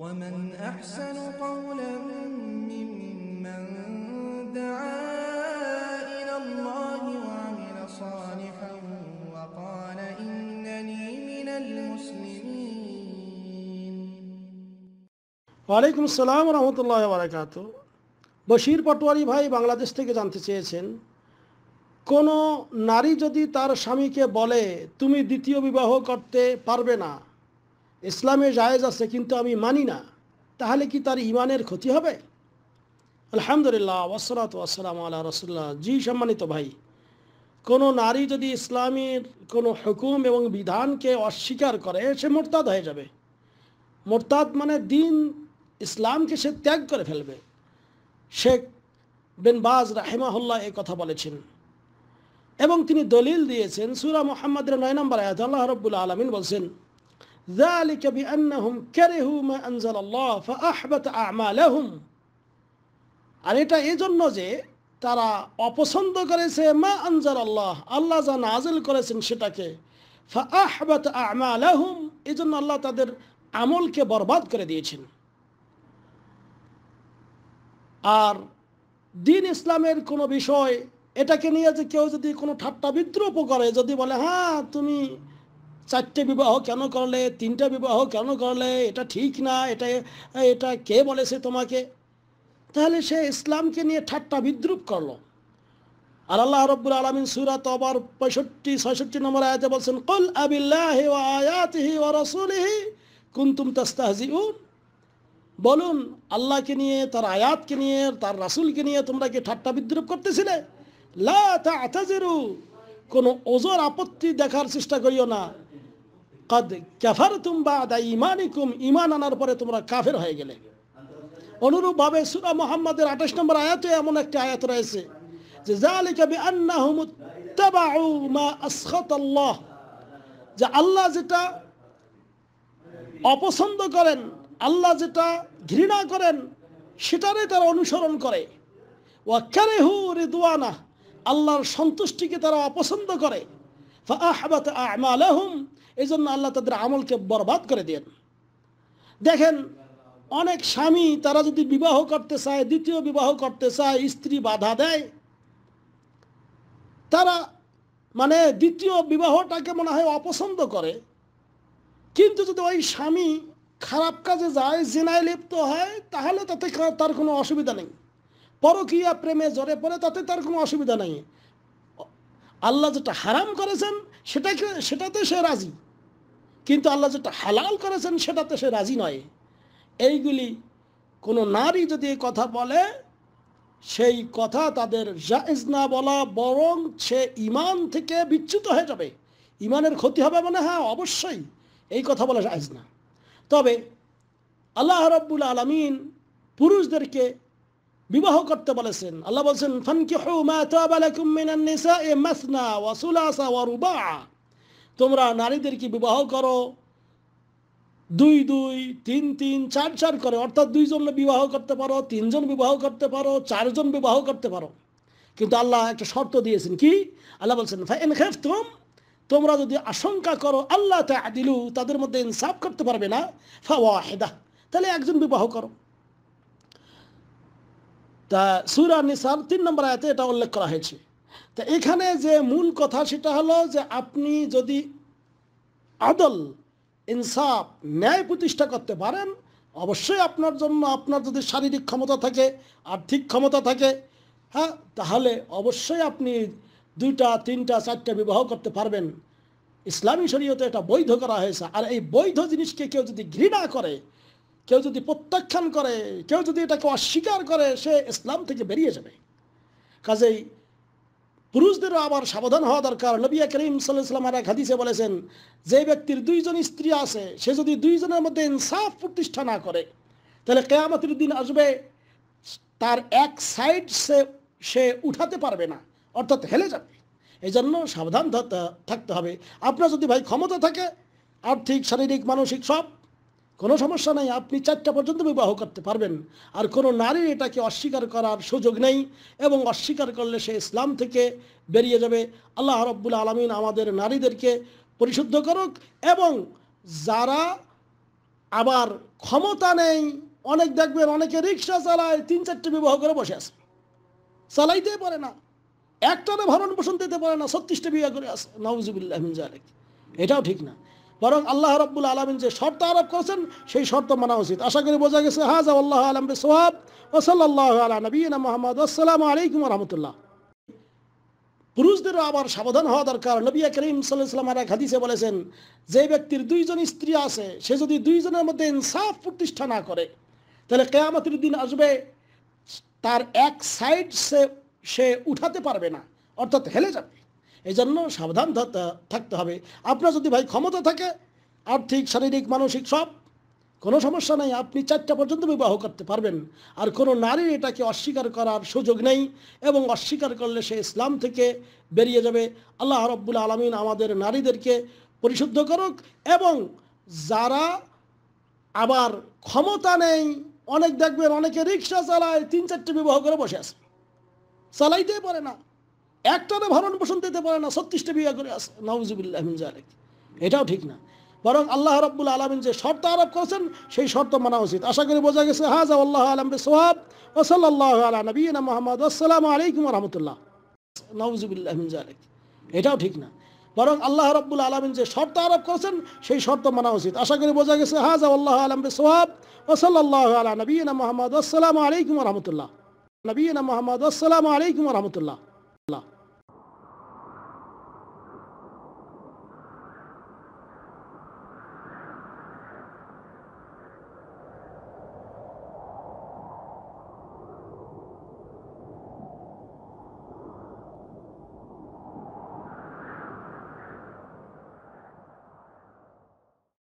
ومن أحسن قولا ممن دعا إلى الله وعمل صالحا وقال إنني من المسلمين। ওয়ালাইকুম আসসালাম রহমতুল্লাহ বারাকাত। বশির পটোয়ারি ভাই বাংলাদেশ থেকে জানতে চেয়েছেন, কোনো নারী যদি তার স্বামীকে বলে তুমি দ্বিতীয় বিবাহ করতে পারবে না, ইসলামে জায়েজ আছে কিন্তু আমি মানি না, তাহলে কি তার ইমানের ক্ষতি হবে? আলহামদুলিল্লাহ ওয়াসসালাতু ওয়াসসালামু আলা রাসূলিল্লাহ। জি সম্মানিত ভাই, কোনো নারী যদি ইসলামের কোনো হুকুম এবং বিধানকে অস্বীকার করে সে মোরতাদ হয়ে যাবে। মোরতাদ মানে দিন ইসলামকে সে ত্যাগ করে ফেলবে। শেখ বিন বাজ রাহিমাহুল্লাহ এই কথা বলেছেন এবং তিনি দলিল দিয়েছেন সূরা মুহাম্মাদের 9 নম্বর আয়াতে আল্লাহ রাব্বুল আলামিন বলেন, যালিকা বিআন্নাহুম কারিহু মা আনজালাল্লাহ ফাআহবাতা আ'মালাহুম। আর এটা এই জন্য যে তারা অপছন্দ করেছে মা আনজালাল্লাহ, আল্লাহ যা নাজিল করেছেন সেটাকে, ফাআহবাতা আ'মালাহুম, এই জন্য আল্লাহ তাদের আমলকে বরবাদ করে দিয়েছেন। আর দিন ইসলামের কোনো বিষয় এটাকে নিয়ে যে কেউ যদি কোনো ঠাট্টা বিদ্রুপ করে, যদি বলে হ্যাঁ তুমি 4টে বিবাহ কেন করলে, 3টে বিবাহ কেন করলে, এটা ঠিক না, এটা কে বলেছে তোমাকে, তাহলে সে ইসলামকে নিয়ে ঠাট্টা বিদ্রুপ করলো। আর আল্লাহ রাব্বুল আলামিন সূরা তওবার 65-66 নম্বর আয়াতে বলছেন, কুল আবিল্লাহি ওয়া আয়াতিহি ওয়া রাসূলিহি কুনতুম তাস্তাহজিউন। বলুন, আল্লাহকে নিয়ে, তার আয়াতকে নিয়ে, তার রাসূলকে নিয়ে তোমরা কি ঠাট্টা বিদ্রুপ করতেছিলে? লা তা'তাযিরু, কোনো ওজর আপত্তি দেখার চেষ্টা করিও না। কাদ কাফারতুম বা'দা ঈমানিকুম, ঈমান আনার পরে তোমরা কাফের হয়ে গেলে। অনুরূপভাবে সূরা মুহাম্মাদের 28 নম্বর আয়াতে এমন একটা আয়াত রয়েছে যে যালিকা বিআন্নাহুম ইত্তাবাউ মা আসখাতাল্লাহ, যে আল্লাহ যেটা অপছন্দ করেন, আল্লাহ যেটা ঘৃণা করেন সেটারই তারা অনুসরণ করে। ওয়া কারিহু রিদওয়ানা, আল্লাহর সন্তুষ্টিকে তারা অপছন্দ করে। ফাআহবাতা আ'মালাহুম, এই জন্য আল্লাহ তাদের আমলকে বরবাদ করে দেন। দেখেন, অনেক স্বামী তারা যদি বিবাহ করতে চায়, দ্বিতীয় বিবাহ করতে চায়, স্ত্রী বাধা দেয়, তারা মানে দ্বিতীয় বিবাহটাকে মনে হয় অপছন্দ করে। কিন্তু যদি ওই স্বামী খারাপ কাজে যায়, জিনায় লিপ্ত হয়, তাহলে তাতে তার কোনো অসুবিধা নেই। পরকীয়া প্রেমে জড়ে পড়ে, তাতে তার কোনো অসুবিধা নেই। আল্লাহ যেটা হারাম করেছেন সেটাতে সে রাজি, কিন্তু আল্লাহ যেটা হালাল করেছেন সেটাতে সে রাজি নয়। এইগুলি কোনো নারী যদি এই কথা বলে, সেই কথা তাদের জায়েজ না বলা, বরং সে ঈমান থেকে বিচ্যুত হয়ে যাবে, ঈমানের ক্ষতি হবে। মানে হ্যাঁ, অবশ্যই এই কথা বলা জায়েজ না। তবে আল্লাহ রাব্বুল আলামিন পুরুষদেরকে বিবাহ করতে বলেছেন। আল্লাহ বলছেন, ফানকিহু মা তাবা লাকুম মিনান নিসাই মাসনা ওয়া সুলাসা ওয়া রুবা, তোমরা নারীদেরকে বিবাহ করো 2-2, 3-3, 4-4 করে, অর্থাৎ 2 জন বিবাহ করতে পারো, 3 জন বিবাহ করতে পারো, 4 জন বিবাহ করতে পারো। কিন্তু আল্লাহ একটা শর্ত দিয়েছেন, কি? আল্লাহ বলছেন, ফাইন খাফতুম, তোমরা যদি আশঙ্কা করো আল্লাহ তা'দিলু, তাদের মধ্যে ইনসাফ করতে পারবে না, ফাওয়াহিদা, তাহলে একজন বিবাহ করো। তা সূরা নিসার 3 নম্বর আয়াতে এটা উল্লেখ করা হয়েছে। তা এখানে যে মূল কথা সেটা হলো যে আপনি যদি আদল, ইনসাফ, ন্যায় প্রতিষ্ঠা করতে পারেন, অবশ্যই আপনার জন্য, আপনার যদি শারীরিক ক্ষমতা থাকে, আর্থিক ক্ষমতা থাকে, হ্যাঁ, তাহলে অবশ্যই আপনি 2টা, 3টা, 4টা বিবাহ করতে পারবেন। ইসলামী শরীয়তে এটা বৈধ করা হয়েছে। আর এই বৈধ জিনিসকে কেউ যদি ঘৃণা করে, কেউ যদি প্রত্যাখ্যান করে, কেউ যদি এটাকে অস্বীকার করে, সে ইসলাম থেকে বেরিয়ে যাবে। কাজেই পুরুষদেরও আবার সাবধান হওয়া দরকার। নবী করিম সাল্লাল্লাহু আলাইহি ওয়াসাল্লাম এক হাদিসে বলেছেন, যে ব্যক্তির 2 জন স্ত্রী আছে, সে যদি 2 জনের মধ্যে ইনসাফ প্রতিষ্ঠা না করে, তাহলে কিয়ামতের দিন আসবে, তার এক সাইড সে উঠাতে পারবে না, অর্থাৎ হেলে যাবে। এই জন্য সাবধান থাকতে হবে। আপনার যদি ভাই ক্ষমতা থাকে, আর্থিক, শারীরিক, মানসিক সব, কোনো সমস্যা নেই, আপনি 4টা পর্যন্ত বিবাহ করতে পারবেন। আর কোনো নারী এটাকে অস্বীকার করার সুযোগ নেই, এবং অস্বীকার করলে সে ইসলাম থেকে বেরিয়ে যাবে। আল্লাহ রাব্বুল আলামিন আমাদের নারীদেরকে পরিশুদ্ধ করুক, এবং যারা আবার ক্ষমতা নেই, অনেক দেখবেন অনেকে রিক্সা চালায়, 3-4টে বিবাহ করে বসে আছে, চালাইতেই পারে না, একটারে ভরণ পোষণ দিতে পারে না, 36টে বিয়ে করে আছে, নাউজুবিল্লাহ মিন যালিক। এটাও ঠিক না, বরং আল্লাহ রাব্বুল আলামিন যে শর্ত আরোপ করেছেন সেই শর্ত মানা উচিত। আশা করি বোঝা গেছে। হাযা আল্লাহু আ'লাম বিসওয়াব ওয়া সাল্লাল্লাহু আলা নবিয়িনা মুহাম্মদ। আসসালামু আলাইকুম ওয়া রাহমাতুল্লাহ। পুরুষদেরও আবার সাবধান হওয়া দরকার। নবী করিম সাল্লাল্লাহু আলাইহি ওয়াসাল্লাম এক হাদিসে বলেছেন, যে ব্যক্তির 2জন স্ত্রী আছে সে যদি 2জনের মধ্যে ইনসাফ প্রতিষ্ঠা না করে, তাহলে কিয়ামতের দিন আসবে তার এক সাইড সে উঠাতে পারবে না, অর্থাৎ হেলে যাবে। এই জন্য সাবধান থাকতে হবে। আপনার যদি ভাই ক্ষমতা থাকে, আর্থিক, শারীরিক, মানসিক সব, কোনো সমস্যা নেই, আপনি 4টা পর্যন্ত বিবাহ করতে পারবেন। আর কোনো নারীর এটাকে অস্বীকার করার সুযোগ নেই, এবং অস্বীকার করলে সে ইসলাম থেকে বেরিয়ে যাবে। আল্লাহ রাব্বুল আলামিন আমাদের নারীদেরকে পরিশুদ্ধ করুক। এবং যারা আবার ক্ষমতা নেই, অনেক দেখবেন অনেকে রিক্সা চালায়, 3-4টে বিবাহ করে বসে আছে, চালাইতেই পারে না, একটারে ভরণ পোষণ দিতে পারে না, 36টে বিয়ে করে আছে, নাউজুবিল্লাহ মিন যালিক। এটাও ঠিক না, বরং আল্লাহ রাব্বুল আলামিন যে শর্ত আরোপ করেছেন সেই শর্ত মানা উচিত। আশা করি বোঝা গেছে। হাযা আল্লাহু আ'লাম বিসওয়াব ওয়া সাল্লাল্লাহু আলা নবিয়িনা মুহাম্মদ। আসসালামু আলাইকুম ওয়া রাহমাতুল্লাহ। নাউজুবিল্লাহ মিন যালিক। এটাও ঠিক না, বরং আল্লাহ রাব্বুল আলামিন যে শর্ত আরোপ করেছেন সেই শর্ত মানা উচিত। আশা করি বোঝা গেছে। হাযা আল্লাহু আ'লাম বিসওয়াব ওয়া সাল্লাল্লাহু আলা নবিয়িনা মুহাম্মদ। আসসালামু আলাইকুম ওয়া রাহমাতুল্লাহ। নবিয়িনা মুহাম্মদ। আসসালামু আলাইকুম ওয়া রাহমাতুল্লাহ।